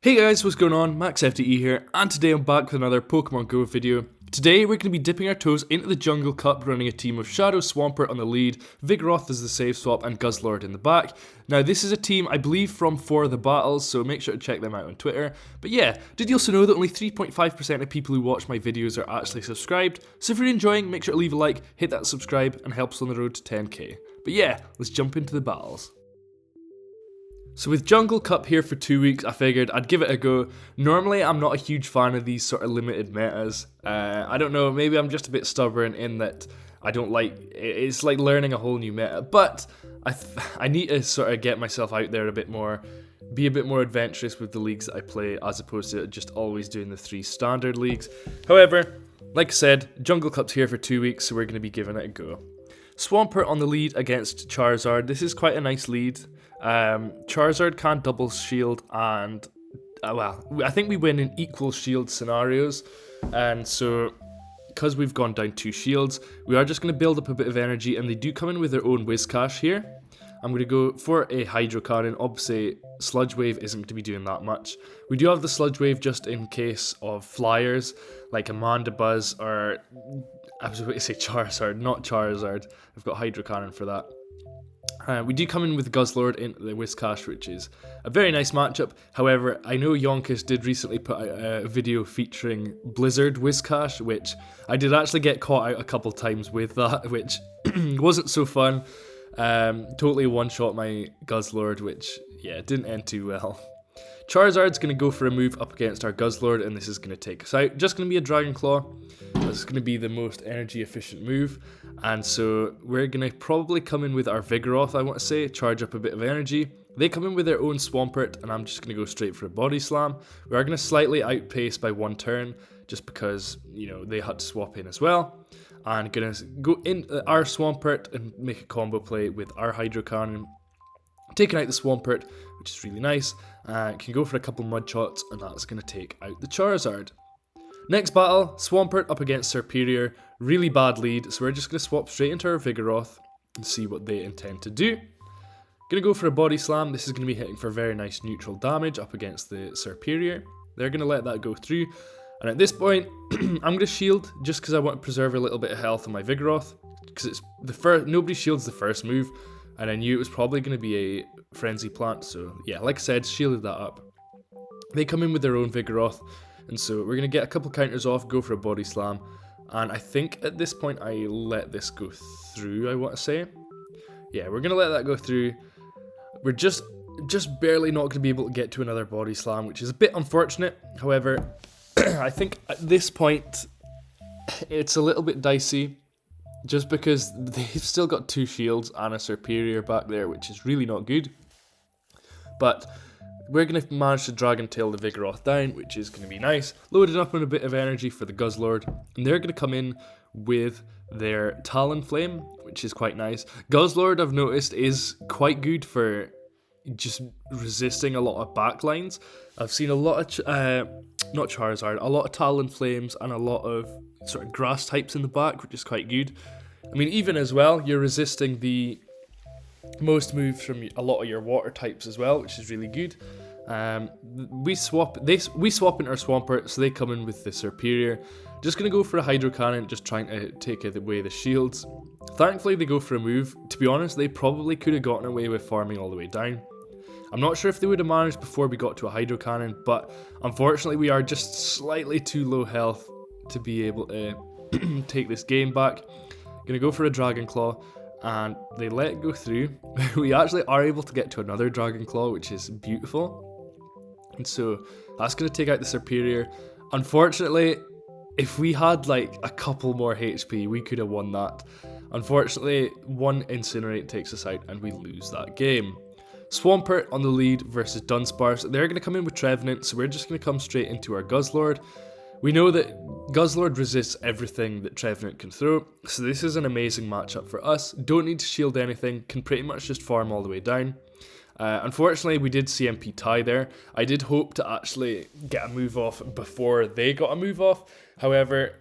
Hey guys, what's going on? MaxFTE here, and today I'm back with another Pokemon Go video. Today we're going to be dipping our toes into the Jungle Cup, running a team of Shadow, Swampert on the lead, Vigoroth as the save swap, and Guzzlord in the back. Now this is a team I believe from For the Battles, so make sure to check them out on Twitter. But yeah, did you also know that only 3.5% of people who watch my videos are actually subscribed? So if you're enjoying, make sure to leave a like, hit that subscribe, and help us on the road to 10k. But yeah, let's jump into the battles. So with Jungle Cup here for 2 weeks, I figured I'd give it a go. Normally, I'm not a huge fan of these sort of limited metas. I don't know, maybe I'm just a bit stubborn in that I don't like, it's like learning a whole new meta. But I need to sort of get myself out there a bit more, be a bit more adventurous with the leagues that I play, as opposed to just always doing the 3 standard leagues. However, like I said, Jungle Cup's here for 2 weeks, so we're going to be giving it a go. Swampert on the lead against Charizard. This is quite a nice lead. Charizard can double shield and, well, I think we win in equal shield scenarios, and so because we've gone down 2 shields, we are just going to build up a bit of energy, and they do come in with their own Whiscash here. I'm going to go for a Hydro Cannon. Obviously, Sludge Wave isn't going to be doing that much. We do have the Sludge Wave just in case of flyers, like Amanda Buzz, or I was about to say Charizard, not Charizard. I've got Hydro Cannon for that. We do come in with Guzzlord into the Whiscash, which is a very nice matchup. However, I know Yonkers did recently put out a video featuring Blizzard Whiscash, which I did actually get caught out a couple times with that, which wasn't so fun. Totally one-shot my Guzzlord, which, yeah, didn't end too well. Charizard's going to go for a move up against our Guzzlord, and this is going to take us out. Just going to be a Dragon Claw. This is going to be the most energy efficient move, and so we're going to probably come in with our Vigoroth, I want to say, charge up a bit of energy. They come in with their own Swampert, and I'm just going to go straight for a Body Slam. We are going to slightly outpace by 1 turn, just because, you know, they had to swap in as well. And going to go in our Swampert and make a combo play with our Hydro Cannon, taking out the Swampert, which is really nice. Can go for a couple Mud Shots, and that's going to take out the Charizard. Next battle, Swampert up against Serperior. Really bad lead, so we're just going to swap straight into our Vigoroth and see what they intend to do. Going to go for a Body Slam. This is going to be hitting for very nice neutral damage up against the Serperior. They're going to let that go through. And at this point, I'm going to shield just because I want to preserve a little bit of health on my Vigoroth. Because it's the first, nobody shields the first move, and I knew it was probably going to be a Frenzy Plant. So yeah, like I said, shielded that up. They come in with their own Vigoroth. And so we're going to get a couple counters off, go for a Body Slam. And I think at this point I let this go through, I want to say. Yeah, we're going to let that go through. We're just barely not going to be able to get to another Body Slam, which is a bit unfortunate. However, I think at this point it's a little bit dicey. Just because they've still got 2 shields and a Serperior back there, which is really not good. But we're going to manage to Dragon Tail the Vigoroth down, which is going to be nice. Loaded up on a bit of energy for the Guzzlord. And they're going to come in with their Talonflame, which is quite nice. Guzzlord, I've noticed, is quite good for just resisting a lot of backlines. I've seen a lot of, not Charizard, a lot of Talonflames and a lot of sort of grass types in the back, which is quite good. I mean, even as well, you're resisting the most moves from a lot of your water types as well, which is really good. We swap into our Swampert, so they come in with the Serperior. Just going to go for a Hydro Cannon, just trying to take away the shields. Thankfully, they go for a move. To be honest, they probably could have gotten away with farming all the way down. I'm not sure if they would have managed before we got to a Hydro Cannon, but unfortunately, we are just slightly too low health to be able to take this game back. Going to go for a Dragon Claw. And they let it go through. We actually are able to get to another Dragon Claw, which is beautiful. And so that's going to take out the Serperior. Unfortunately, if we had like a couple more HP, we could have won that. Unfortunately, 1 Incinerate takes us out and we lose that game. Swampert on the lead versus Dunsparce. They're going to come in with Trevenant, so we're just going to come straight into our Guzzlord. We know that Guzzlord resists everything that Trevenant can throw, so this is an amazing matchup for us. Don't need to shield anything, can pretty much just farm all the way down. Unfortunately, we did CMP tie there. I did hope to actually get a move off before they got a move off. However,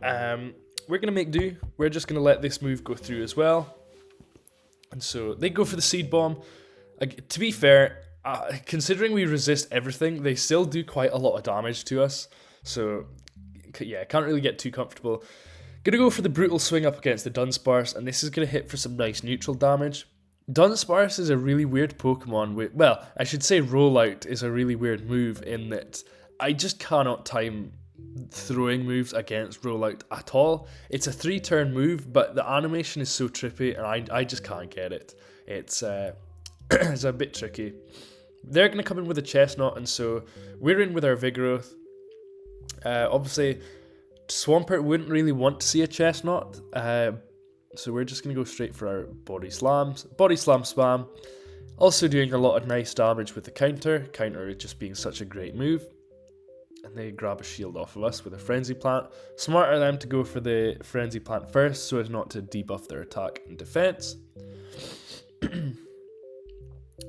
we're going to make do. We're just going to let this move go through as well. And so they go for the Seed Bomb. To be fair, considering we resist everything, they still do quite a lot of damage to us. So, yeah, can't really get too comfortable. Gonna go for the Brutal Swing up against the Dunsparce, and this is gonna hit for some nice neutral damage. Dunsparce is a really weird Pokemon. Well, I should say Rollout is a really weird move in that I just cannot time throwing moves against Rollout at all. It's a 3-turn move, but the animation is so trippy, and I just can't get it. It's it's a bit tricky. They're going to come in with a Chestnut, and so we're in with our Vigoroth. Obviously, Swampert wouldn't really want to see a Chestnut, so we're just going to go straight for our Body Slams. Body Slam spam. Also doing a lot of nice damage with the counter. Counter just being such a great move. And they grab a shield off of us with a Frenzy Plant. Smart of them to go for the Frenzy Plant first so as not to debuff their attack and defense.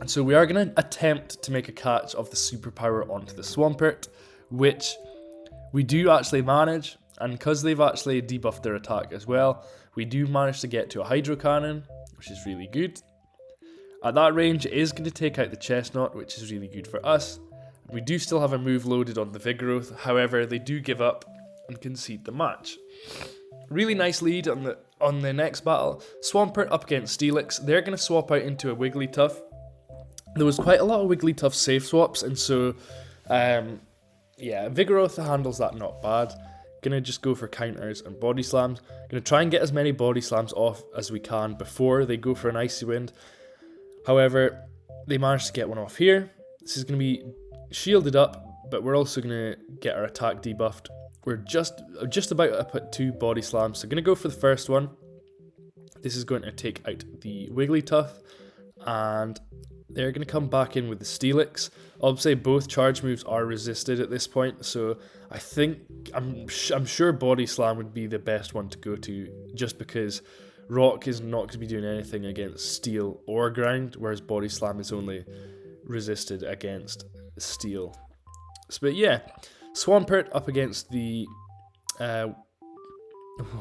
And so we are going to attempt to make a catch of the superpower onto the Swampert, which we do actually manage, and because they've actually debuffed their attack as well, we do manage to get to a Hydro Cannon, which is really good. At that range, it is going to take out the Chestnut, which is really good for us. We do still have a move loaded on the Vigoroth, however, they do give up and concede the match. Really nice lead on the next battle. Swampert up against Steelix. They're going to swap out into a Wigglytuff. There was quite a lot of Wigglytuff safe swaps, and so, yeah, Vigoroth handles that not bad. Gonna just go for counters and Body Slams. Gonna try and get as many Body Slams off as we can before they go for an Icy Wind. However, they managed to get one off here. This is gonna be shielded up, but we're also gonna get our attack debuffed. We're just about to put 2 Body Slams, so gonna go for the first one. This is going to take out the Wigglytuff, and they're going to come back in with the Steelix. Obviously, both charge moves are resisted at this point, so I'm sure Body Slam would be the best one to go to, just because Rock is not going to be doing anything against Steel or Ground, whereas Body Slam is only resisted against Steel. So, but yeah, Swampert up against the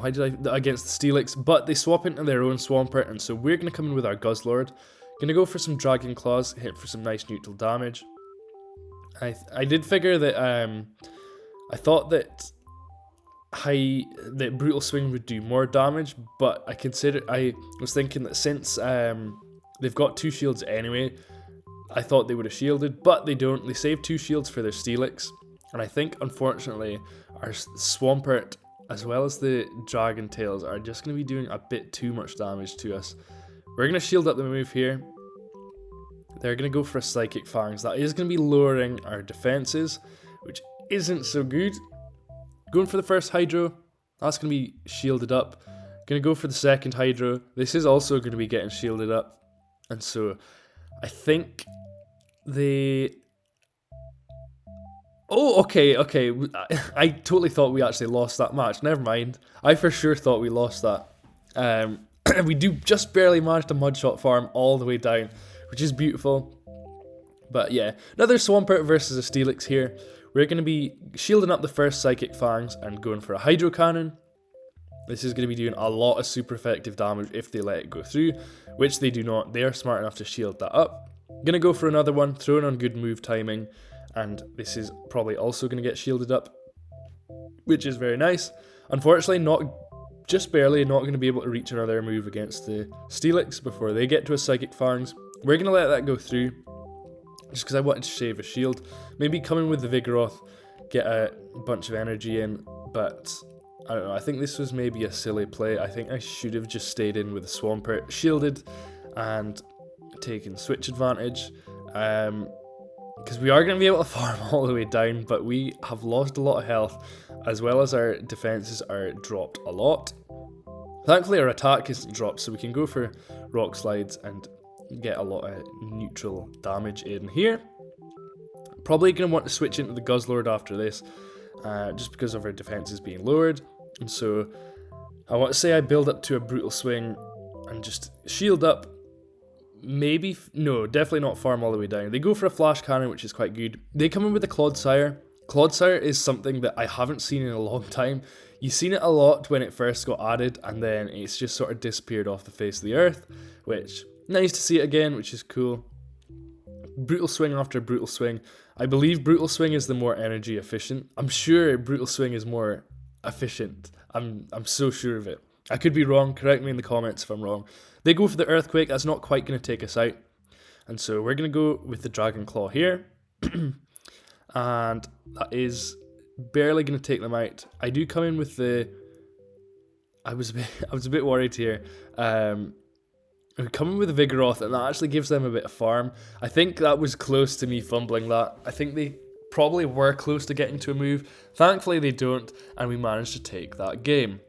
against the Steelix, but they swap into their own Swampert, and so we're going to come in with our Guzzlord. Gonna go for some Dragon Claws, hit for some nice neutral damage. I did figure that I thought that Brutal Swing would do more damage, but I was thinking that since they've got 2 shields anyway, I thought they would have shielded, but they don't. They save 2 shields for their Steelix, and I think unfortunately our Swampert as well as the Dragon Tails are just gonna be doing a bit too much damage to us. We're going to shield up the move here. They're going to go for a Psychic Fangs. That is going to be lowering our defenses, which isn't so good. Going for the first Hydro. That's going to be shielded up. Going to go for the second Hydro. This is also going to be getting shielded up. And so, I think they... Oh, okay. I totally thought we actually lost that match. Never mind. I for sure thought we lost that. We do just barely manage to Mudshot farm all the way down, which is beautiful. But yeah, another Swampert versus a Steelix here. We're going to be shielding up the first Psychic Fangs and going for a Hydro Cannon. This is going to be doing a lot of super effective damage if they let it go through, which they do not. They are smart enough to shield that up. Going to go for another one, throwing on good move timing, and this is probably also going to get shielded up, which is very nice. Unfortunately, just barely not going to be able to reach another move against the Steelix before they get to a Psychic Fangs. We're going to let that go through, just because I wanted to save a shield. Maybe come in with the Vigoroth, get a bunch of energy in, but I don't know, I think this was maybe a silly play. I think I should have just stayed in with the Swampert, shielded, and taken switch advantage. Because we are going to be able to farm all the way down, but we have lost a lot of health, as well as our defenses are dropped a lot. Thankfully our attack isn't dropped, so we can go for Rock Slides and get a lot of neutral damage in here. Probably going to want to switch into the Guzzlord after this, just because of our defenses being lowered. And so I want to say I build up to a Brutal Swing and just shield up. Maybe, no, definitely not farm all the way down. They go for a Flash Cannon, which is quite good. They come in with a Clodsire. Clodsire is something that I haven't seen in a long time. You've seen it a lot when it first got added, and then it's just sort of disappeared off the face of the earth, which, nice to see it again, which is cool. brutal swing after brutal swing. I believe brutal swing is the more energy efficient. I'm sure brutal swing is more efficient. I'm so sure of it. I could be wrong. Correct me in the comments if I'm wrong. They go for the earthquake. That's not quite going to take us out. And so we're going to go with the Dragon Claw here. And that is barely going to take them out. I do come in with the... I was a bit worried here. We're coming with the Vigoroth, and that actually gives them a bit of farm. I think that was close to me fumbling that. I think they probably were close to getting to a move. Thankfully they don't, and we managed to take that game.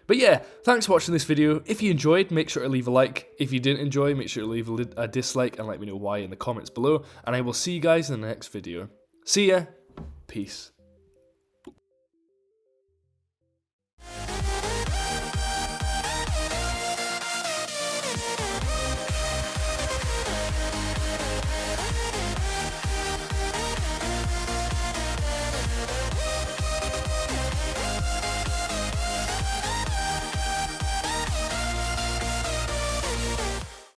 But yeah, thanks for watching this video. If you enjoyed, make sure to leave a like. If you didn't enjoy, make sure to leave a dislike and let me know why in the comments below. And I will see you guys in the next video. See ya. Peace.